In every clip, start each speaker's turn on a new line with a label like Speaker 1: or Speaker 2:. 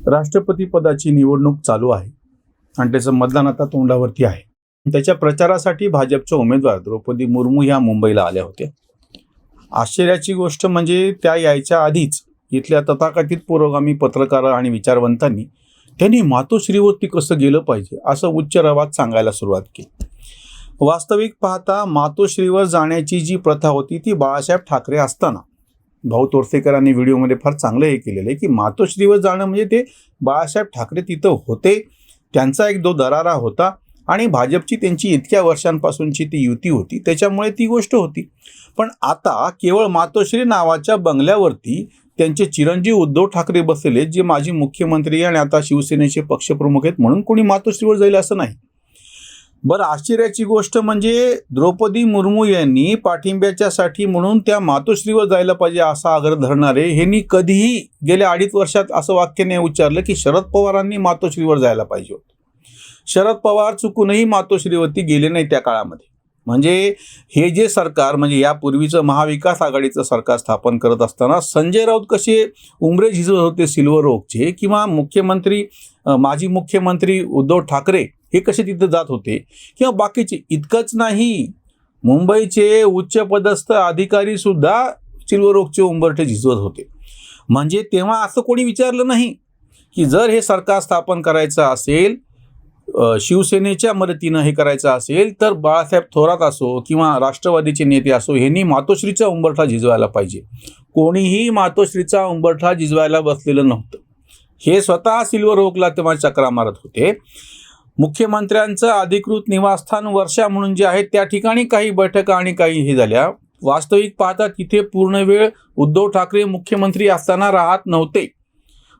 Speaker 1: राष्ट्रपती पदाची निवडणूक चालू आहे आणि त्याचं मतदान आता तोंडावरती आहे. त्याच्या प्रचारासाठी भाजपच्या उमेदवार द्रौपदी मुर्मू ह्या मुंबईला आल्या होत्या. आश्चर्याची गोष्ट म्हणजे त्या यायच्या आधीच इथल्या तथाकथित पुरोगामी पत्रकार आणि विचारवंतांनी त्यांनी मातोश्रीवरती कसं गेलं पाहिजे असं उच्च रवात सांगायला सुरुवात केली. वास्तविक पाहता मातोश्रीवर जाण्याची जी प्रथा होती ती बाळासाहेब ठाकरे असताना, भाऊ तोरसेकरांनी व्हिडिओमध्ये फार चांगलं हे केलेलं आहे की मातोश्रीवर जाणं म्हणजे ते बाळासाहेब ठाकरे तिथं होते, त्यांचा एक दरारा होता आणि भाजपची त्यांची इतक्या वर्षांपासूनची ती युती होती, त्याच्यामुळे ती गोष्ट होती. पण आता केवळ मातोश्री नावाच्या बंगल्यावरती त्यांचे चिरंजीव उद्धव ठाकरे बसलेले, जे माजी मुख्यमंत्री आणि आता शिवसेनेचे पक्षप्रमुख आहेत, म्हणून कोणी मातोश्रीवर जाईल असं नाही. बरं, आश्चर्याची गोष्ट म्हणजे द्रौपदी मुर्मू यांनी पाठिंब्याच्यासाठी म्हणून त्या मातोश्रीवर जायला पाहिजे असा आग्रह धरणारे ह्यांनी कधीही गेल्या 2.5 वर्षात असं वाक्य नाही उच्चारलं की शरद पवारांनी मातोश्रीवर जायला पाहिजे होतं. शरद पवार चुकूनही मातोश्रीवरती गेले नाही त्या काळामध्ये. म्हणजे हे जे सरकार, म्हणजे यापूर्वीचं महाविकास आघाडीचं सरकार स्थापन करत असताना संजय राऊत कसे उंबरे झिजवत होते सिल्वर ओकचे, किंवा माजी मुख्यमंत्री उद्धव ठाकरे हे कसे तिथं जात होते, किंवा बाकीचे, इतकंच नाही, मुंबईचे उच्चपदस्थ अधिकारी सुद्धा सिल्वर ओकचे उंबरठे झिजवत होते. म्हणजे तेव्हा असं कोणी विचारलं नाही की जर हे सरकार स्थापन करायचं असेल, शिवसेनेच्या मदतीनं हे करायचं असेल, तर बाळासाहेब थोरात असो किंवा राष्ट्रवादीचे नेते असो, ह्यांनी मातोश्रीचा उंबरठा झिजवायला पाहिजे. कोणीही मातोश्रीचा उंबरठा झिजवायला बसलेलं नव्हतं. हे स्वतः सिल्वर ओकला तेव्हा चक्रा मारत होते. मुख्यमंत्र्यांचं अधिकृत निवासस्थान वर्षा म्हणून जे आहे त्या ठिकाणी काही बैठका आणि काही हे झाल्या. वास्तविक पाहता तिथे पूर्ण वेळ उद्धव ठाकरे मुख्यमंत्री असताना राहत नव्हते.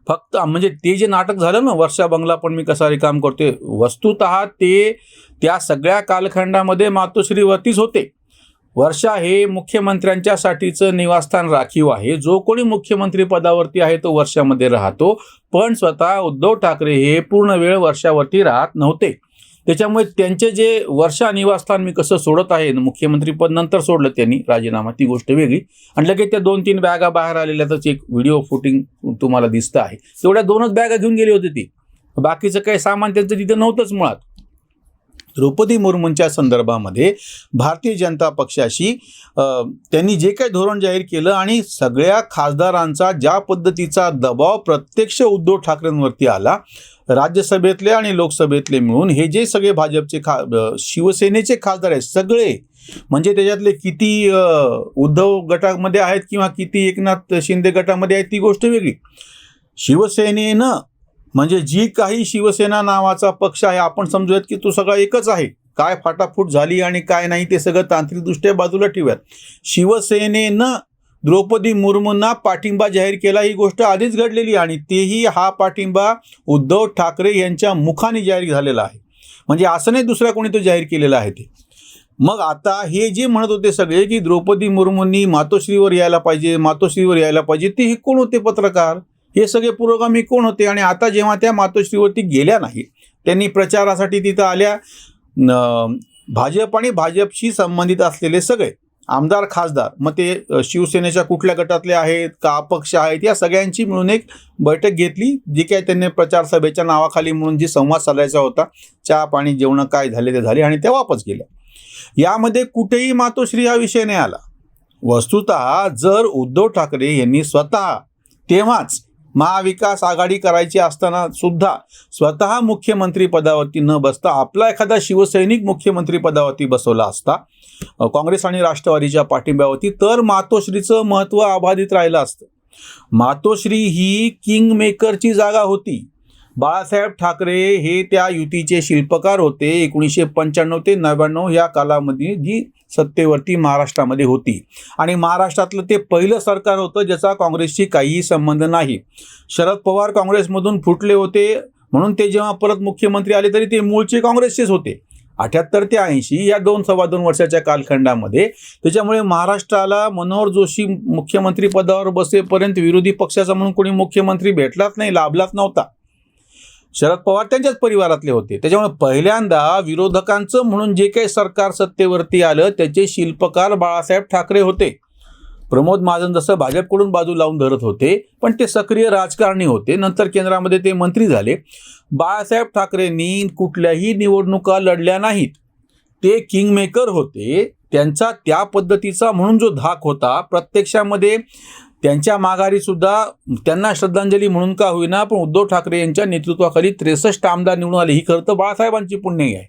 Speaker 1: फक्त म्हणजे ते जे नाटक झालं ना, वर्षा बंगला पण मी कसा काम करते, वस्तुतः ते त्या सगळ्या कालखंडामध्ये मातोश्रीवरतीच होते. वर्षा हे मुख्यमंत्र्यांच्यासाठीचं निवासस्थान राखीव आहे. जो कोणी मुख्यमंत्री पदावरती आहे तो वर्षामध्ये राहतो, पण स्वतः उद्धव ठाकरे हे पूर्ण वेळ वर्षावरती राहत नव्हते. त्याच्यामुळे त्यांचे जे वर्षा निवासस्थान मी कसं सोडत आहे, मुख्यमंत्री पद नंतर सोडलं त्यांनी राजीनामा, ती गोष्ट वेगळी. आणि लगेच त्या 2-3 बॅगा बाहेर आलेल्याच एक व्हिडिओ फुटिंग तुम्हाला दिसतं आहे. तेवढ्या 2च बॅगा घेऊन गेले होते ती, बाकीचं काही सामान त्यांचं तिथं नव्हतंच मुळात. द्रौपदी मुर्मूंच्या संदर्भामध्ये भारतीय जनता पक्षाशी त्यांनी जे काही धोरण जाहीर केलं आणि सगळ्या खासदारांचा ज्या पद्धतीचा दबाव प्रत्यक्ष उद्धव ठाकरेंवरती आला, राज्यसभेतले आणि लोकसभेतले मिळून हे जे सगळे भाजपचे शिवसेनेचे खासदार आहेत सगळे, म्हणजे त्याच्यातले किती उद्धव गटामध्ये आहेत किंवा किती एकनाथ शिंदे गटामध्ये आहेत ती गोष्ट वेगळी. शिवसेनेनं, म्हणजे जी काही शिवसेना नावाचा पक्ष आहे, आपण समजूयात की तो सगळा एकच आहे. काय फाटाफूट झाली आणि काय नाही ते सगळं तांत्रिकदृष्ट्या बाजूला ठेवूयात. शिवसेनेनं द्रौपदी मुर्मूंना पाठिंबा जाहीर केला, ही गोष्ट आधीच घडलेली, आणि तेही हा पाठिंबा उद्धव ठाकरे यांच्या मुखाने जाहीर झालेला आहे. म्हणजे असं नाही दुसऱ्या कोणी तो जाहीर केलेला आहे ते. मग आता हे जे म्हणत होते सगळे की द्रौपदी मुर्मूंनी मातोश्रीवर यायला पाहिजे, मातोश्रीवर यायला पाहिजे, ते हे कोण होते पत्रकार? हे सगळे पुरोगामी कोण होते? आणि आता जेव्हा त्या मातोश्रीवरती गेल्या नाही, त्यांनी प्रचारासाठी तिथं आल्या, भाजप आणि भाजपशी संबंधित असलेले सगळे आमदार खासदार, मग ते शिवसेनेच्या कुठल्या गटातले आहेत का अपक्ष आहेत, या सगळ्यांची मिळून एक बैठक घेतली. जी काय त्यांनी प्रचार सभेच्या नावाखाली म्हणून जी संवाद साधायचा होता, चहा पाणी जेवणं काय झाले ते झाले आणि त्या वापस गेल्या. यामध्ये कुठेही मातोश्री हा विषय नाही आला. वस्तुतः जर उद्धव ठाकरे यांनी तेव्हाच महाविकास आघाडी करायची असताना सुद्धा स्वतः मुख्यमंत्री पदावरती न बसता आपला एखादा शिवसैनिक मुख्यमंत्री पदावरती बसवला असता काँग्रेस आणि राष्ट्रवादीच्या पाठिंब्यावरती, तर मातोश्रीचं महत्त्व अबाधित राहिलं असतं. मातोश्री ही किंग मेकरची जागा होती. बाळासाहेब ठाकरे हे त्या युतीचे शिल्पकार होते. 1995 ते 99 या कालामध्ये जी सत्तेवरती महाराष्ट्रामध्ये होती, आणि महाराष्ट्रातलं ते पहिलं सरकार होतं ज्याचा काँग्रेसशी काहीही संबंध नाही. शरद पवार काँग्रेसमधून फुटले होते, म्हणून ते जेव्हा परत मुख्यमंत्री आले तरी ते मूळचे काँग्रेसचेच होते 78 ते 80 या 2-2.25 वर्षाच्या कालखंडामध्ये. त्याच्यामुळे महाराष्ट्राला मनोहर जोशी मुख्यमंत्री पदावर बसेपर्यंत विरोधी पक्षाचा म्हणून कोणी मुख्यमंत्री भेटलाच नाही, लाभलाच नव्हता. शरद पवार त्यांच्याच परिवारातले होते. त्याच्यामुळे पहिल्यांदा विरोधकांचं म्हणून जे काही सरकार सत्तेवरती आलं त्याचे शिल्पकार बाळासाहेब ठाकरे होते. प्रमोद महाजन जसं भाजपकडून बाजू लावून धरत होते, पण ते सक्रिय राजकारणी होते, नंतर केंद्रामध्ये ते मंत्री झाले. बाळासाहेब ठाकरेंनी कुठल्याही निवडणुका लढल्या नाहीत. ते किंगमेकर होते. त्यांचा त्या पद्धतीचा म्हणून जो धाक होता, प्रत्यक्षामध्ये त्यांच्या माघारी सुद्धा त्यांना श्रद्धांजली म्हणून का होईना, पण उद्धव ठाकरे यांच्या नेतृत्वाखाली 63 आमदार निवडून आले. ही खरं तर बाळासाहेबांची पुण्याई आहे.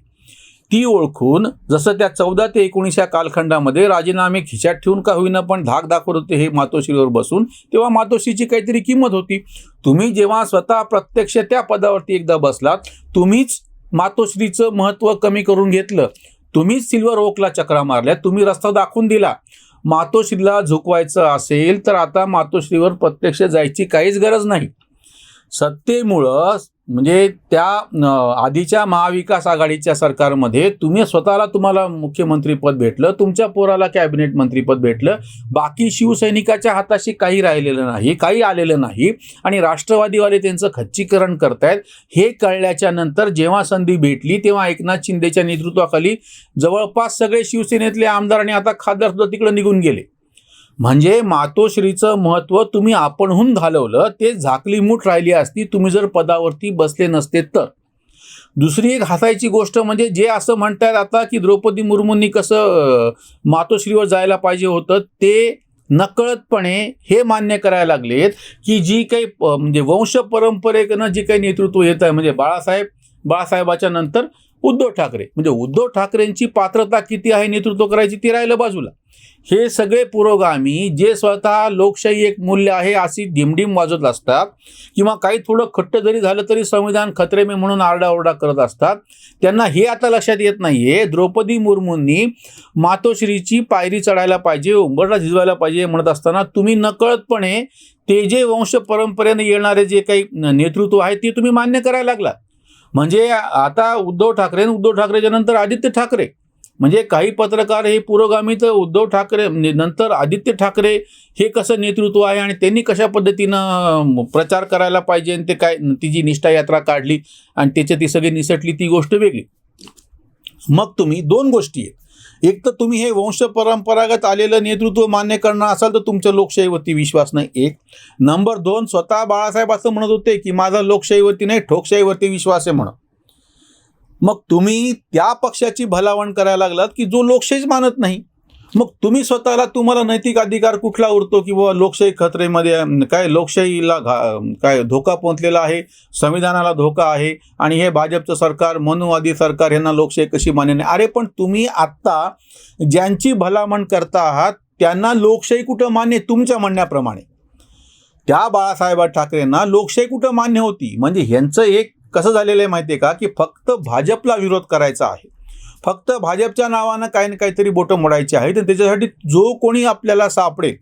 Speaker 1: ती ओळखून जसं त्या 14 ते 19 या कालखंडामध्ये राजीनामे खिशात ठेवून का होईना पण धाक दाखवत होते हे मातोश्रीवर बसून, तेव्हा मातोश्रीची काहीतरी किंमत होती. तुम्ही जेव्हा स्वतः प्रत्यक्ष त्या पदावरती एकदा बसलात, तुम्हीच मातोश्रीचं महत्त्व कमी करून घेतलं. तुम्हीच सिल्वर ओकला चक्रा मारल्या. तुम्ही रस्ता दाखवून दिला. मातोश्रीला झुकवायचं असेल तर आता मातोश्रीवर प्रत्यक्ष जायची काहीच गरज नाही. सत्तेमुळं म्हणजे त्या आधीच्या महाविकास आघाडीच्या सरकारमध्ये तुम्हाला मुख्यमंत्रीपद भेटलं, तुमच्या पोराला कॅबिनेट मंत्रीपद भेटलं, बाकी शिवसैनिकाच्या हाताशी काही राहिलेलं नाही, काही आलेलं नाही आणि राष्ट्रवादीवाले त्यांचं खच्चीकरण करतायत. हे कळल्याच्या नंतर जेव्हा संधी भेटली तेव्हा एकनाथ शिंदेच्या नेतृत्वाखाली जवळपास सगळे शिवसेनेतले आमदार आणि आता खासदार सुद्धा तिकडे निघून गेले. म्हणजे मातोश्रीचं महत्त्व तुम्ही आपणहून घालवलं. ते झाकली मूठ राहिली असती तुम्ही जर पदावरती बसले नसते तर. दुसरी एक हसायची गोष्ट म्हणजे जे असं म्हणतात आता की द्रौपदी मुर्मूंनी कसं मातोश्रीवर जायला पाहिजे होतं, ते नकळतपणे हे मान्य करायला लागलेत की जी काही म्हणजे वंश परंपरेनं जे काही नेतृत्व येत आहे, म्हणजे बाळासाहेबाच्या नंतर उद्धव ठाकरे, म्हणजे उद्धव ठाकरेंची पात्रता किती आहे नेतृत्व करायची ते राहिलं बाजूला. हे सगळे पुरोगामी जे स्वतः लोकशाही एक मूल्य आहे अशी डिमडिम वाजवत असतात किंवा काही थोडं खट्ट जरी झालं तरी संविधान खतरे में म्हणून आरडाओरडा करत असतात, त्यांना हे आता लक्षात येत नाहीये द्रौपदी मुर्मूंनी मातोश्रीची पायरी चढायला पाहिजे, उंबरठा झिजवायला पाहिजे म्हणत असताना तुम्ही नकळतपणे ते जे वंश परंपरेने येणारे जे काही नेतृत्व आहे ते तुम्ही मान्य करायला लागला. म्हणजे आता उद्धव ठाकरेच्या नंतर आदित्य ठाकरे, म्हणजे काही पत्रकार हे पुरोगामी तर उद्धव ठाकरे नंतर आदित्य ठाकरे हे कसं नेतृत्व आहे आणि त्यांनी कशा पद्धतीनं प्रचार करायला पाहिजे आणि ते काय ती जी निष्ठा यात्रा काढली आणि त्याच्यात ती सगळी निसटली ती गोष्ट वेगळी. मग तुम्ही दोन गोष्टी आहेत. एक तर तुम्ही हे वंश परंपरागत आलेलं नेतृत्व मान्य करणार असाल तर तुमच्या लोकशाहीवरती विश्वास नाही. एक नंबर 2 स्वतः बाळासाहेब असं म्हणत होते की माझा लोकशाहीवरती नाही ठोकशाहीवरती विश्वास आहे म्हणून. मग तुम्ही त्या पक्षाची भलावण करायला लागलात की जो लोकशाहीच मानत नाही. मग तुम्ही तुम्हाला नैतिक अधिकार कुठला उरतो की बाबा लोकशाही खतरेमध्ये काय, लोकशाहीला काय धोका पोहोचलेला आहे, संविधानाला धोका आहे आणि हे भाजपचं सरकार मनुवादी सरकार यांना लोकशाही कशी मान्य नाही. अरे पण तुम्ही आत्ता ज्यांची भलावण करता आहात त्यांना लोकशाही कुठं मान्य, तुमच्या म्हणण्याप्रमाणे त्या बाळासाहेब ठाकरेंना लोकशाही कुठं मान्य होती. म्हणजे ह्यांचं एक कसं झालेलं आहे माहिती आहे का की फक्त भाजपला विरोध करायचा आहे, फक्त भाजपच्या नावानं काही ना काहीतरी बोटं मोडायची आहेत आणि त्याच्यासाठी जो कोणी आपल्याला सापडेल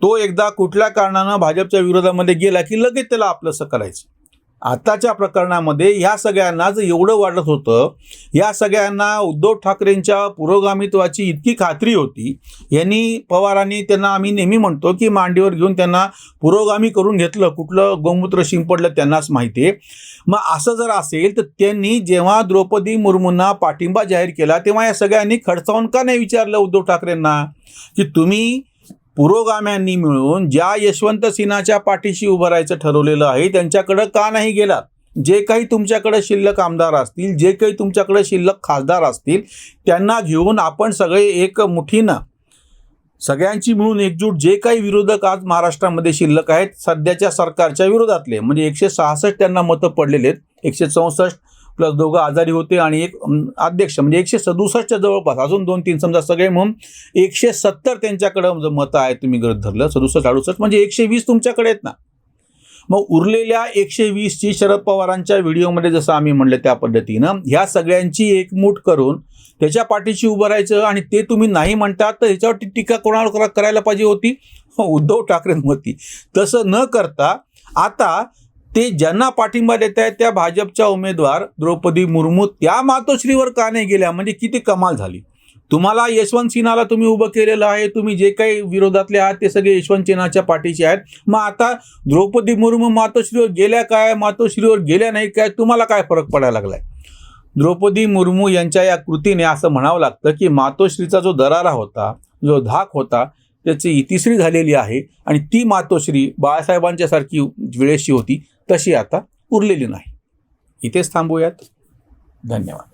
Speaker 1: तो एकदा कुठल्या कारणानं भाजपच्या विरोधामध्ये गेला की लगेच त्याला आपलंसं करायचं. आताच्या प्रकरणामध्ये ह्या सगळ्यांना जर एवढं वाटत होतं, या सगळ्यांना उद्धव ठाकरेंच्या पुरोगामित्वाची इतकी खात्री होती, यांनी पवारांनी त्यांना आम्ही नेहमी म्हणतो की मांडीवर घेऊन त्यांना पुरोगामी करून घेतलं, कुठलं गोमूत्र शिंपडलं त्यांनाच माहिती आहे. मग असं जर असेल तर त्यांनी जेव्हा द्रौपदी मुर्मूंना पाठिंबा जाहीर केला तेव्हा या सगळ्यांनी खडसावून का नाही विचारलं उद्धव ठाकरेंना की तुम्ही पुरोगाम्यांनी मिळून ज्या यशवंत सिन्हाच्या पाठीशी उभं राहायचं ठरवलेलं आहे त्यांच्याकडं का नाही गेला? जे काही तुमच्याकडे शिल्लक आमदार असतील, जे काही तुमच्याकडे शिल्लक खासदार असतील त्यांना घेऊन आपण सगळे एक मुठीनं सगळ्यांची मिळून एकजूट जे काही विरोधक आज महाराष्ट्रामध्ये शिल्लक आहेत सध्याच्या सरकारच्या विरोधातले, म्हणजे 166 त्यांना मतं पडलेले आहेत, 164 प्लस दोघं आजारी होते आणि एक अध्यक्ष, म्हणजे 167च्या जवळपास, अजून 2-3 समजा सगळे म्हणून 170 त्यांच्याकडं मतं आहेत. तुम्ही गृहीत धरलं 67-68 म्हणजे 120 तुमच्याकडे आहेत ना. मग उरलेल्या 120ची शरद पवारांच्या व्हिडिओमध्ये जसं आम्ही म्हणलं त्या पद्धतीनं ह्या सगळ्यांची एकमूट करून त्याच्या पाठीशी उभं राहायचं आणि ते तुम्ही नाही म्हणतात तर ह्याच्यावरती टीका कोणावर करायला पाहिजे होती? उद्धव ठाकरेंवरती. तसं न करता आता ते ज्यांना पाठिंबा देत आहेत त्या भाजपच्या उमेदवार द्रौपदी मुर्मू त्या मातोश्रीवर का नाही गेल्या? म्हणजे किती कमाल झाली. तुम्हाला यशवंत सिन्हाला तुम्ही उभं केलेलं आहे, तुम्ही जे काही विरोधातले आहात ते सगळे यशवंत सिन्हाच्या पाठीचे आहेत. मग आता द्रौपदी मुर्मू मातोश्रीवर गेल्या काय, मातोश्रीवर गेल्या नाही काय, तुम्हाला काय फरक पडायला लागलाय? द्रौपदी मुर्मू यांच्या या कृतीने असं म्हणावं लागतं की मातोश्रीचा जो दरारा होता, जो धाक होता त्याची इतिश्री झालेली आहे आणि ती मातोश्री बाळासाहेबांच्या सारखी वेळेशी होती तशी आता उरलेली नाही. इथेच थांबूयात. धन्यवाद.